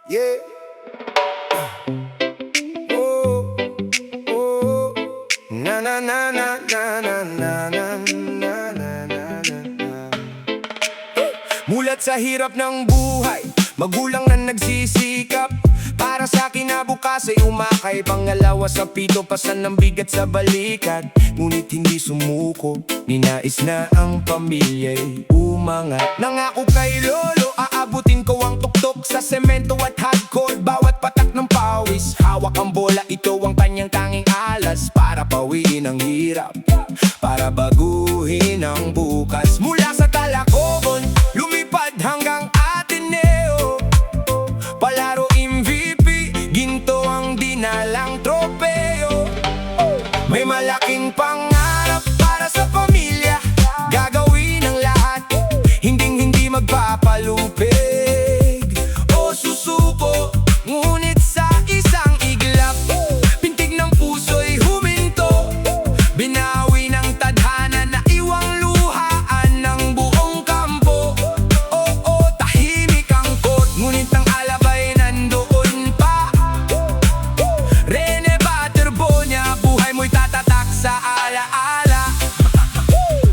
Yeah. Oh, oh. Na na na na na na na na na na na na. Mulat sa hirap ng buhay, magulang na nagsisikap para sa kinabukas ay umakay. Pangalawa sa pito, pasan ng bigat sa balikat. Ngunit hindi sumuko, ninais na ang pamilya'y umangat. Nangako kay lolo, aabutin ko ang tuktok sa semento at hardcore. Bawat patak ng pawis, hawak ang bola, ito ang kanyang tanging alas. Para pawiin ang hirap, para baguhin ang bukas. Mula sa Talacogon, lumipad hanggang Ateneo. Palaro MVP, ginto ang dinalang tropeo. May malaking pangarap para sa pamilya, gagawin ang lahat, hindi magpapalupig o susuko. Ngunit sa isang iglap, pintig ng puso'y huminto. Binawi ng tadhana na iwang luhaan ng buong kampo. Oo, tahimik ang kot, ngunit ang alabay nandoon pa. Rene Baterbonia, buhay mo'y tatatak sa alaala.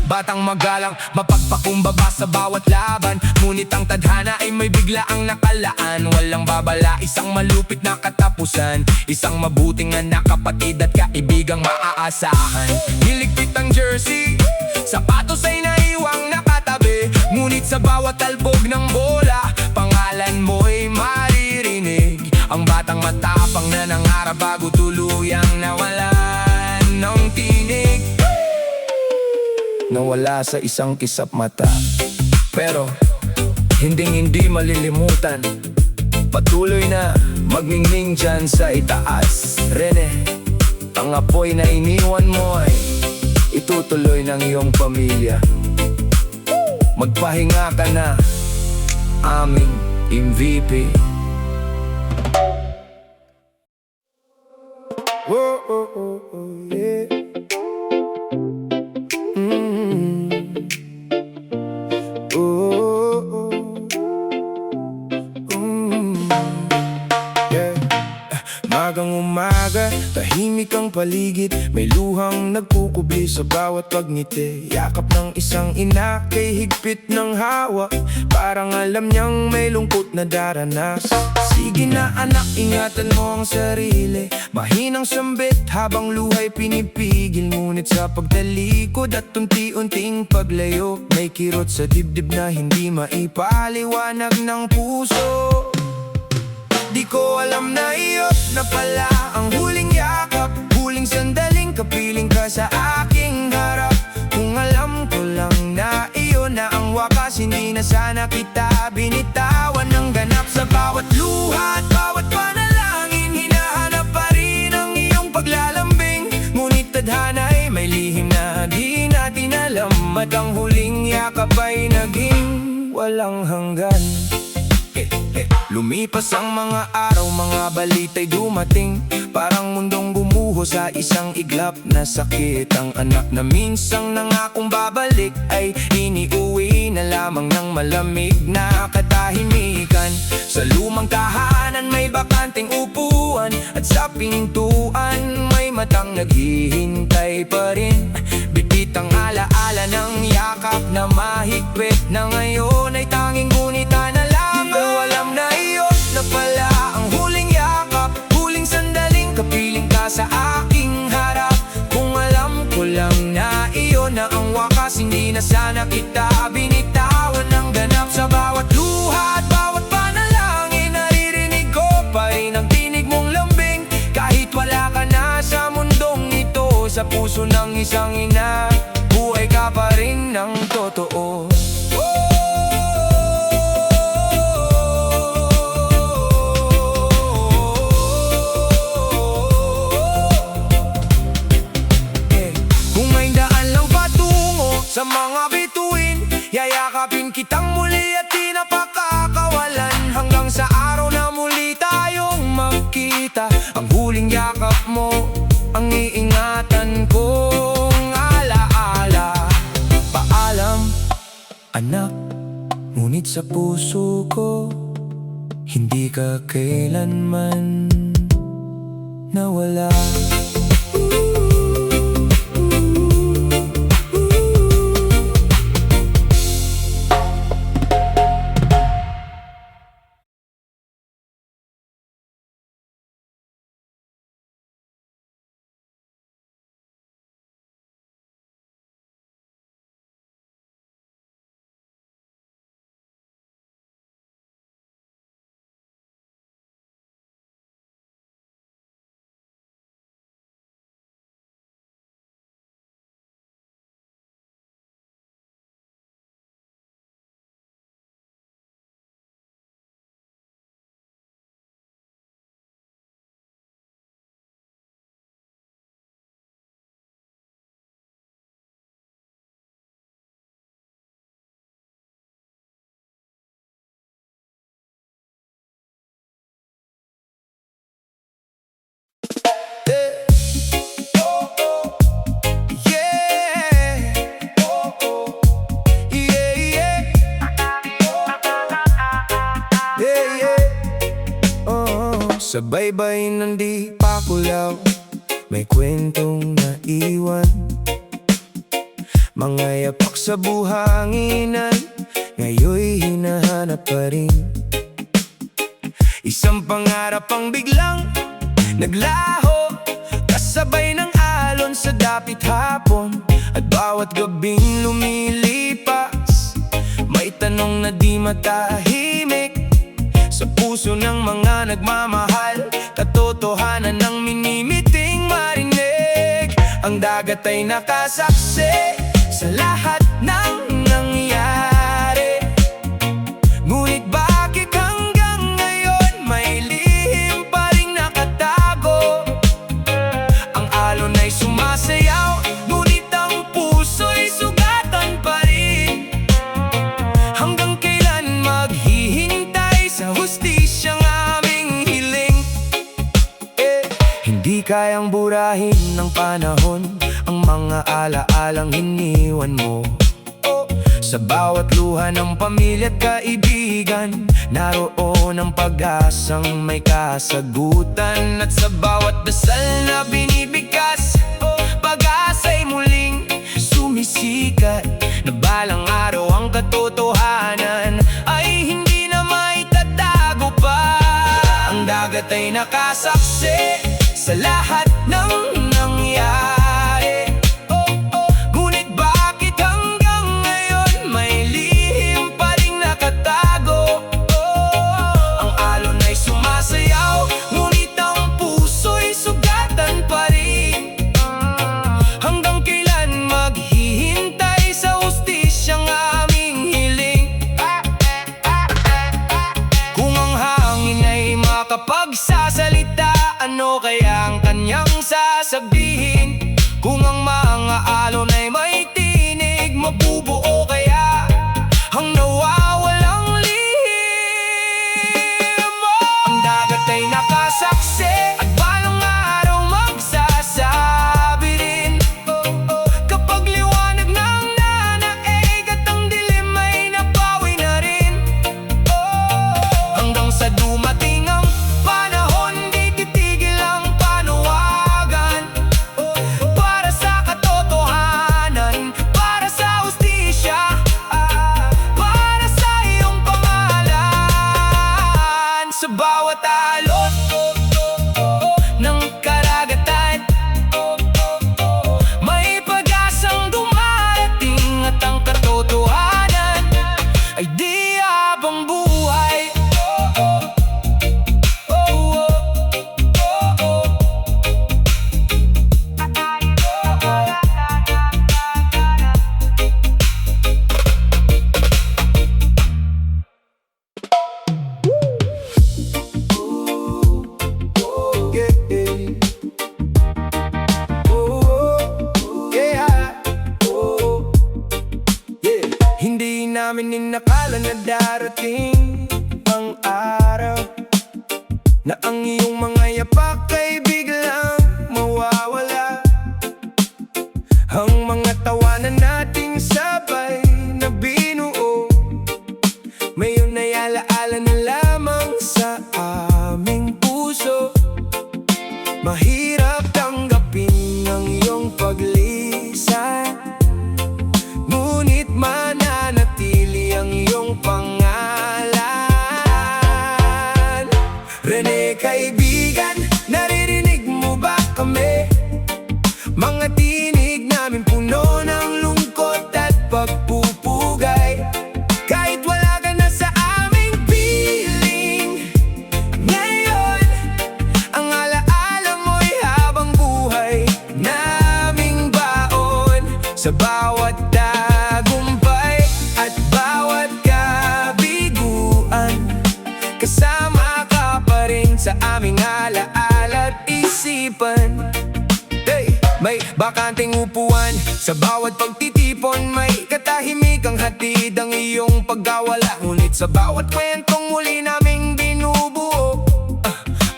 Batang magalang, mapagpakumbaba sa bawat laban. Ngunit ang tadhana ay may biglaang nakalaan. Walang babala, isang malupit na katapusan. Isang mabuting anak, kapatid at kaibigang maaasahan. Niligpit ang jersey, sapatos ay naiwang nakatabi. Ngunit sa bawat talbog ng bola, pangalan mo'y maririnig. Ang batang matapang na nangarap bago tuluyang nawalan ng tinig. Nawala sa isang kisap mata, pero hindi malilimutan. Patuloy na magningning dyan sa itaas. Rene, ang apoy na iniwan mo ay itutuloy ng iyong pamilya. Magpahinga ka na, aming MVP. Oh, oh, oh, oh, yeah. Magang umaga, tahimik ang paligid. May luhang nagkukubli sa bawat pagngiti. Yakap ng isang ina kay higpit ng hawak, parang alam niyang may lungkot na daranas. Sige na anak, ingatan mo ang sarili. Mahinang sambit habang luhay pinipigil. Ngunit sa pagtalikod at unti-unting paglayo, may kirot sa dibdib na hindi maipaliwanag ng puso. Di ko alam na iyo na pala ang huling yakap, huling sandaling kapiling ka sa aking harap. Kung alam ko lang na iyo na ang wakas, hindi na sana kita binitawan ng ganap. Sa bawat luha at bawat panalangin, hinahanap pa rin ang iyong paglalambing. Ngunit tadhana'y may lihim na di natin alam, at ang huling yakap ay naging walang hanggan. Lumipas ang mga araw, mga balita'y dumating. Parang mundong gumuho sa isang iglap na sakit. Ang anak na minsang nangakong babalik ay iniuwi na lamang ng malamig na katahimikan. Sa lumang tahanan may bakanting upuan, at sa pintuan may matang naghihintay pa rin. Bitbit ang alaala ng yakap na mahigpit, na ngayon ay tanging gunita na lamang. Di ko alam na iyo na pala ang huling yakap, huling sandaling kapiling ka sa aking harap. Kung alam ko lang na iyo na ang wakas, hindi na sana kita binitawan ng ganap. Sa bawat luha at bawat panalangin, naririnig ko pa rin ang tinig mong lambing. Kahit wala ka na sa mundong ito, sa puso ng isang ina, buhay ka pa rin ng totoo. Sa mga bituin, yayakapin kitang muli at di napakakawalan. Hanggang sa araw na muli tayong magkita, ang huling yakap mo ang iingatan kong alaala. Paalam, anak, ngunit sa puso ko hindi ka kailanman nawala. Sa baybay ng di pakulaw, may kwentong naiwan. Mga yapak sa buhanginan, ngayon'y hinahanap pa rin. Isang pangarap ang biglang naglaho, kasabay ng alon sa dapit hapon. At bawat gabing lumilipas, may tanong na di matahimik sa puso ng mga nagmamahal, katotohanan ng minimiting marinig. Ang dagat ay nakasaksi sa lahat ng nangyari, ngunit bakit hanggang ngayon may lihim pa ring nakatago? Ang alon ay sumasayaw, ngunit ang puso'y sugatan pa rin. Hanggang kailan maghihintay sa hustisyang aming hiling? Hindi kayang burahin ng panahon ang mga alaalang iniwan mo. Sa bawat luha ng pamilya at kaibigan, naroon ang pag-asang may kasagutan. At sa bawat dasal na binibigkas, pag-asa'y muling sumisikat, na balang araw ang katotohanan ay hindi na maitatago pa. Ang dagat ay nakasaksi sa lahat ng nangyari, ngunit bakit hanggang ngayon may lihim pa ring nakatago? Ang alon ay sumasayaw, ngunit ang puso'y sugatan pa rin. Hanggang kailan maghihintay sa hustisyang aming hiling? Kung ang hangin ay makapagsasalita, ano kaya ang kanyang sasabihin? Kung ang mga alon ay may tinig, mabubuo kaya ang nawawalang lihim? Ang dagat ay nakasaksi at balang araw magsasabi rin. Kapag liwanag ng nanaig at ang dilim ay napawi na rin. Hanggang sa dumating ang panahon, di titigil ang panawagan. Para sa katotohanan, para sa hustisya, para sa iyong pangalan. Sa bawat alon ng karagatan, may pag-asang dumarating, at ang katotohanan ay di habang buhay. Hindi namin inakala na darating ang araw na ang iyong mga yapak ay biglang mawawala. Ang mga tawanan nating sabay na binuo, ngayon ay alaala na lamang sa Rene kaibigan, naririnig mo ba kami? Mga tinig namin puno ng lungkot at pagpupugay. Kahit wala ka na sa aming piling ngayon, ang alaala mo'y habang buhay naming baon. Sa bawat tagumpay at bawat kabiguan, kasama ka pa rin sa aming alaala at isipan. May bakanteng upuan sa bawat pagtitipon, may katahimikang hatid ang iyong pagkawala. Ngunit sa bawat kwentong muli naming binubuo,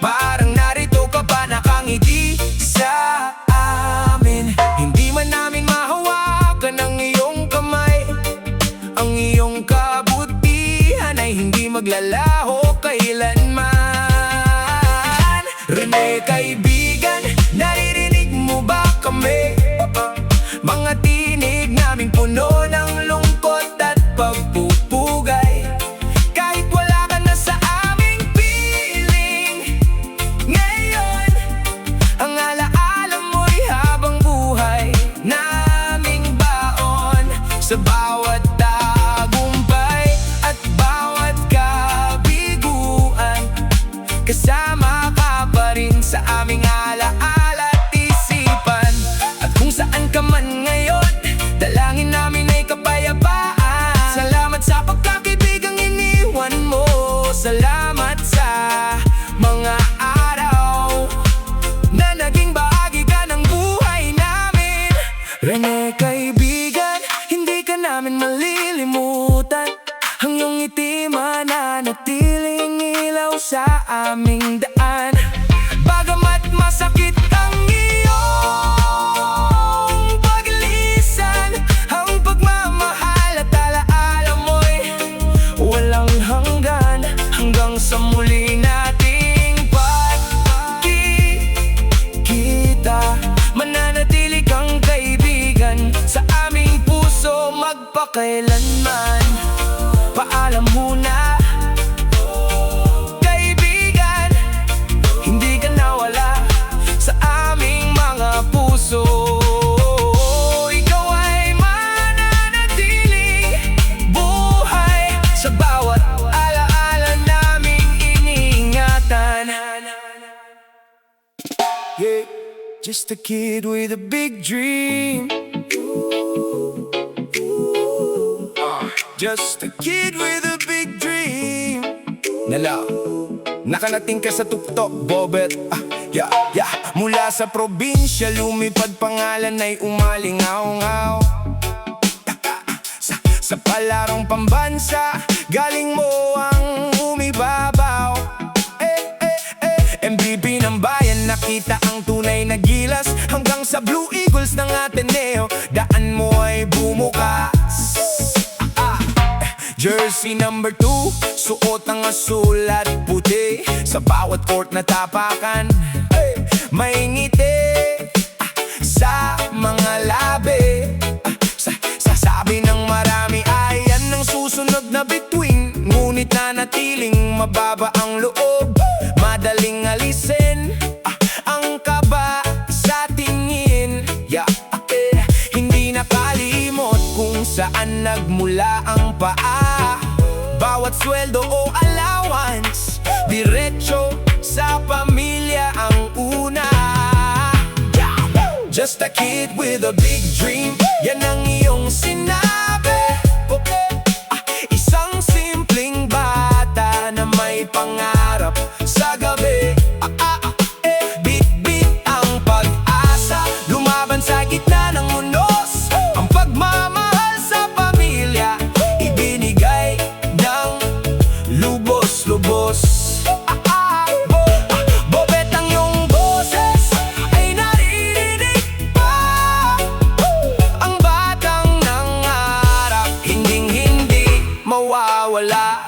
parang narito ka pa nakangiti sa amin. Hindi man namin mahawakan ang iyong kamay, ang iyong kabutihan ay hindi maglalaho kailanman. Rene kaibigan, naririnig mo ba kami? Mga tinig naming puno ng lungkot at pagpupugay. Kahit wala ka na sa aming piling ngayon, ang alaala mo'y habang buhay naming baon. Sa bawat tagumpay at bawat kabiguan, kasama ka pa rin sa aming alaala at isipan. At kung saan ka man ngayon, dalangin namin ay kapayapaan. Salamat sa pagkakaibigang iniwan mo. Salamat sa mga araw na naging bahagi ka ng buhay namin. Rene kaibigan, hindi ka namin malilimutan. Ang iyong ngiti mananatiling ilaw sa aming daan. Bagamat masakit ang iyong paglisan, ang pagmamahal at alaala mo'y walang hanggan. Hanggang sa muli nating pagkikita, mananatili kang kaibigan sa aming puso magpakailanman. Paalam muna kaibigan, hindi ka nawala sa aming mga puso. Ikaw ay mananatiling buhay sa bawat alaala naming iniingatan. Yeah, just a kid with a big dream. Just a kid with a big dream. Nala, nakanating ka sa tuktok, Bobet. Yeah. Mula sa probinsya, lumipad pangalan ay umalingaw-ngaw. Sa palarong pambansa, galing mo ang umibabaw. MVP ng bayan, nakita ang tunay na gilas. Hanggang sa Blue Eagles ng Ateneo, daan mo ay bumukas. Jersey number 2, suot ang asul at puti. Sa bawat court na tapakan, may ngiti sa mga labi. Sasabi ng marami ay yan ang susunod na bituin. Ngunit nanatiling mababa ang loob, madaling alisin ang kaba sa tingin. Hindi nakalimot kung saan nagmula ang paa. Bawat sweldo o allowance, diretso sa pamilya ang una. Just a kid with a big dream, yan ang iyong sinabi. Isang simpleng bata na may pangarap sa gabi. Bit-bit ang pag-asa, lumaban sa gitna ng unos. Ang pagmamahal sa pamilya, ibinigay ng lubos-lubos. Bobet, ang iyong boses ay naririnig pa. Ang batang nangarap, hinding-hindi mawawala.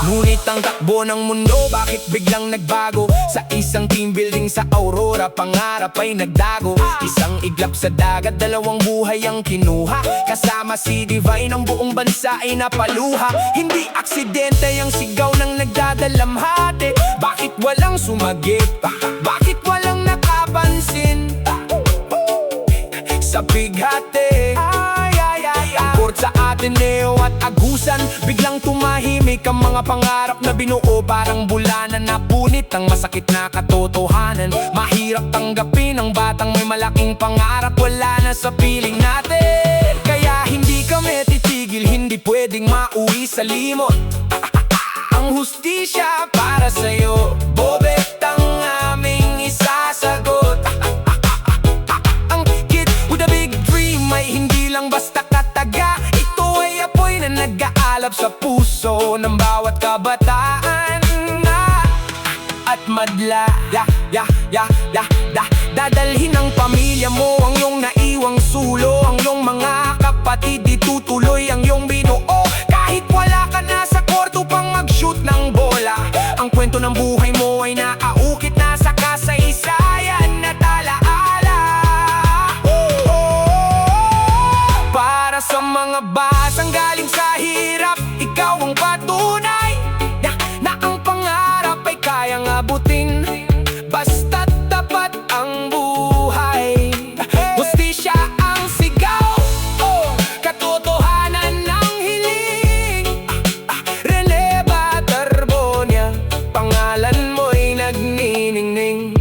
Ngunit ang takbo ng mundo, bakit biglang nagbago? Sa isang team building sa Aurora, pangarap ay nagdago. Isang iglap sa dagat, dalawang buhay ang kinuha. Kasama si Divine, ang buong bansa ay napaluha. Hindi aksidente ang sigaw ng nagdadalamha. walang sumagip? Bakit walang nakapansin? Sa bighati, ang court sa Ateneo at Agusan, biglang tumahimik ang mga pangarap na binuo. Parang bulanan na punit ang masakit na katotohanan. Mahirap tanggapin ang batang may malaking pangarap. Wala na sa piling natin, kaya hindi kami titigil. Hindi pwedeng mauwi sa limot ang hustisya para sa'yo. Bobet ang aming isasagot. Ang kid with a big dream ay hindi lang basta kataga. Ito ay apoy na nag-aalab sa puso ng bawat kabataan at madla. Dadalhin ng pamilya mo ang iyong naiwang sulo. Ang iyong mga kapatid itutuloy ang iyong binuo. Kahit wala ka na sa korto pang mag-shoot ng bola, ang kwento ng buhay mo ay naaukit na sa kasaysayan at alaala. Para sa mga batang galing sa hirap, ikaw ang patunay na ang pangarap ay kayang abutin, basta't tapat ang buhay. Hustisya ang sigaw, katotohanan ng hiling. Rene Batarbonia, pangalan mo'y nagniningning.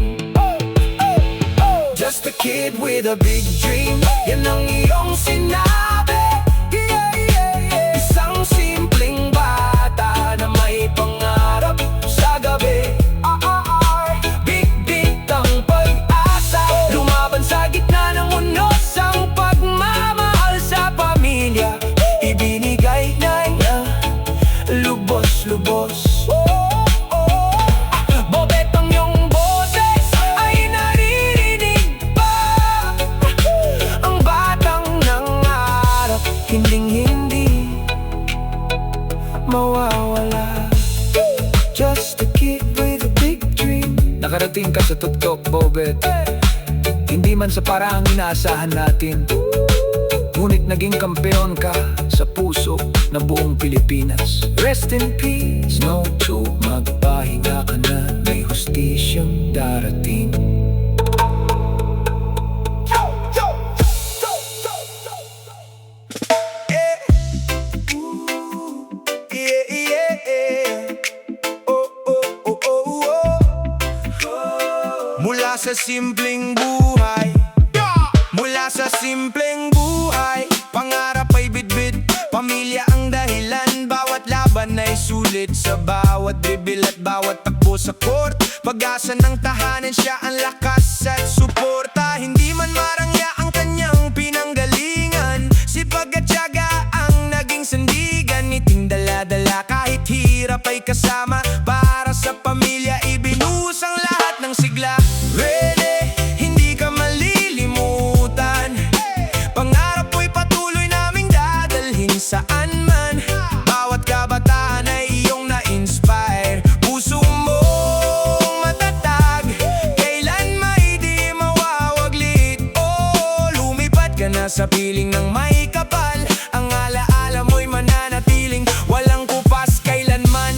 Just a kid with a big dream, yan ang iyong sinabi. Isang simpleng bata na may pangarap sa gabi. Big ang pag-asa, lumaban sa gitna ng unos. Ang pagmamahal sa pamilya, ibinigay na niya lubos-lubos. Bobet, ang iyong boses ay naririnig pa. Ang batang nangarap, hinding-hindi mawawala. Just a kid with a big dream. Nakarating ka sa tuktok, Bobet. Hindi man sa paraang inaasahan natin, ngunit naging kampeon ka sa puso ng buong Pilipinas. Rest in peace, no joke, magpahinga ka na, may hustisyang darating. Mula sa simpleng buhay, mula sa simpleng buhay, pangarap ay bitbit, pamilya ang dahilan. Bawat laban ay sulit, sa bawat dribble at bawat takbo sa court. Pag-asa ng tahanan, siya ang lakas at suporta. Hindi man marangya ang kanyang pinanggalingan, sipag at tiyaga ang naging sandigan. Iting dala-dala kahit hirap ay kasama, para sa pamilya ibinuhos ang lahat ng sigla. Rene, hindi ka malilimutan, pangarap mo'y patuloy naming dadalhin saan man. Bawat kabataan ay iyong na-inspire, puso mong matatag, kailan may di mawawaglit. Lumipad ka na sa piling ng may kapal, ang alaala mo'y mananatiling walang kupas kailanman.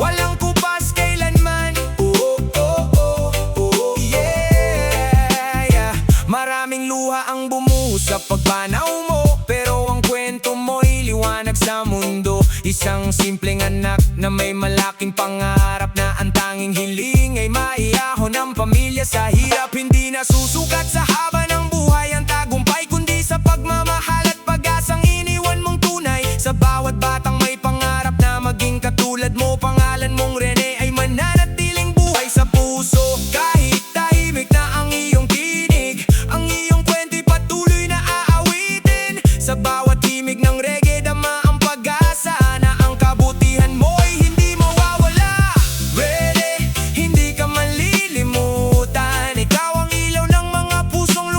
Walang kupas kailanman. Maraming luha ang bumuhos sa pagpanaw mo, pero ang kwento mo'y liwanag sa mundo. Isang simpleng anak na may malaking pangarap, na ang tanging hiling ay maiyahon ng pamilya sa hirap. Hindi na susukat sa haba ng buhay ang tagumpay, kundi sa pagmamahal at pag-asang iniwan mong tunay. Sa bawat batang may pangarap na maging katulad mo, pangalan mong Rene ay mananatiling buhay sa puso. Kahit tahimik na ang iyong tinig, ang iyong kwento'y patuloy na aawitin. Sa bawat himig ng reggae, dama ang pag-asa na ang kabutihan mo'y hindi mawawala. Rene, hindi ka malilimutan, ikaw ang ilaw ng mga pusong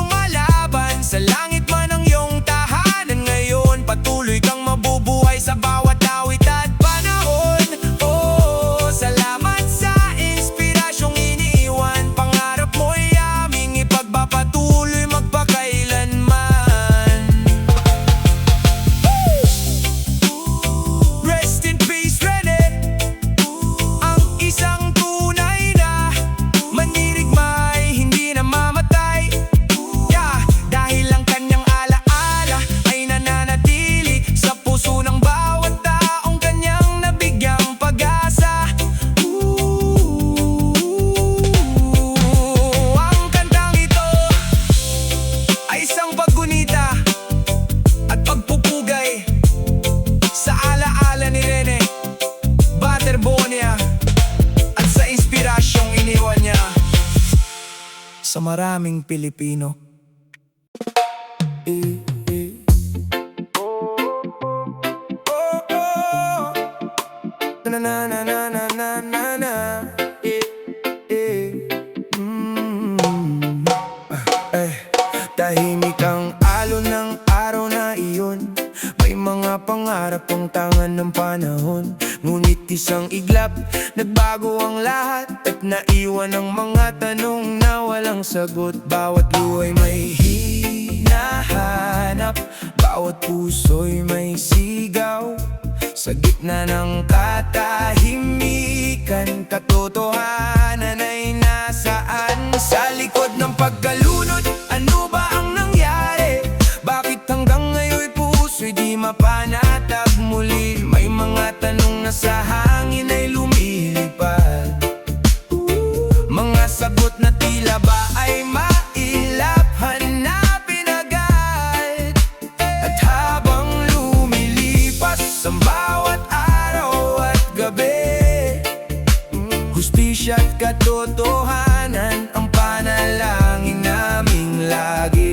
sa maraming Pilipino. Na na na na na na na na. Tahimik ang alon ng araw na iyon. May mga pangarap ang tangan ng panahon. Ngunit isang iglap, nagbago ang lahat. At naiwan ang mga tanong na walang sagot. Bawat luhay may hinahanap, bawat puso'y may sigaw. Sa gitna ng katahimikan, katotohanan ay nasaan? Sa likod ng pagkalunod, ano ba ang nangyari? Bakit hanggang ngayon'y puso'y di mapanatag muli? May mga tanong na sa hangin ay lumilipad, mga sagot na tila ba ay mailap, hanapin agad. At habang lumilipas ang bawat araw at gabi, hustisya at katotohanan ang panalangin naming lagi.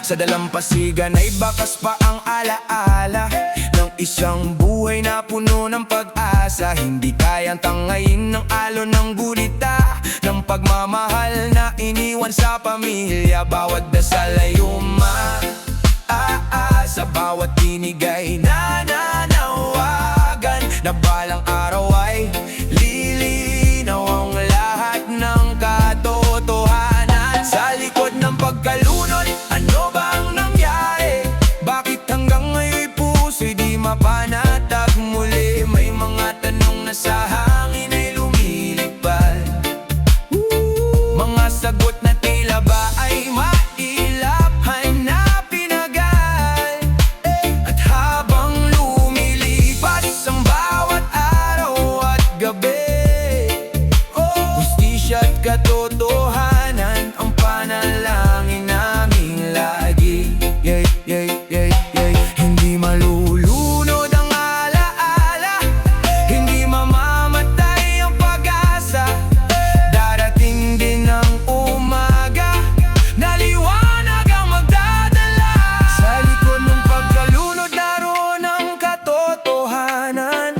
Sa dalampasigan ay bakas pa ang alaala ng isang buhay na puno ng pag-asa. Hindi kayang tangayin ng alon ng gulita ng pagmamahal na iniwan sa pamilya. Bawat dasal ay sa bawat tinig ay nananawagan na balang araw ay lilinaw ang lahat ng katotohanan. Sa likod ng pagkalunod, ano ba ang nangyari? Bakit hanggang ngayon'y puso'y di mapanatag muli? May mga tanong na sa hangin ay lumilipad, mga sagot na tila ba ay mailap, hanapin agad. At habang lumilipas ang bawat araw at gabi, hustisya at katotohanan ang panalangin naming lagi. Hindi malulunod ang alaala, hindi mamamatay ang pag-asa. Darating din ang umaga na liwanag ang magdadala. Sa likod ng pagkalunod, naroon ang katotohanan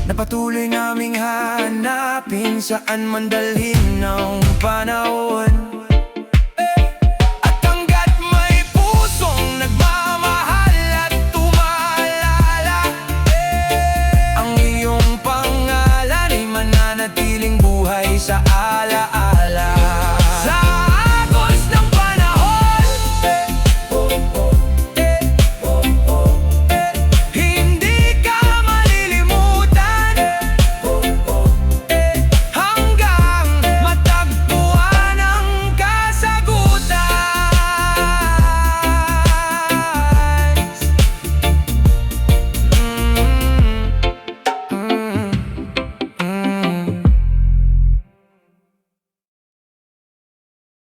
na patuloy naming hanapin, saan man dalhin ng panahon.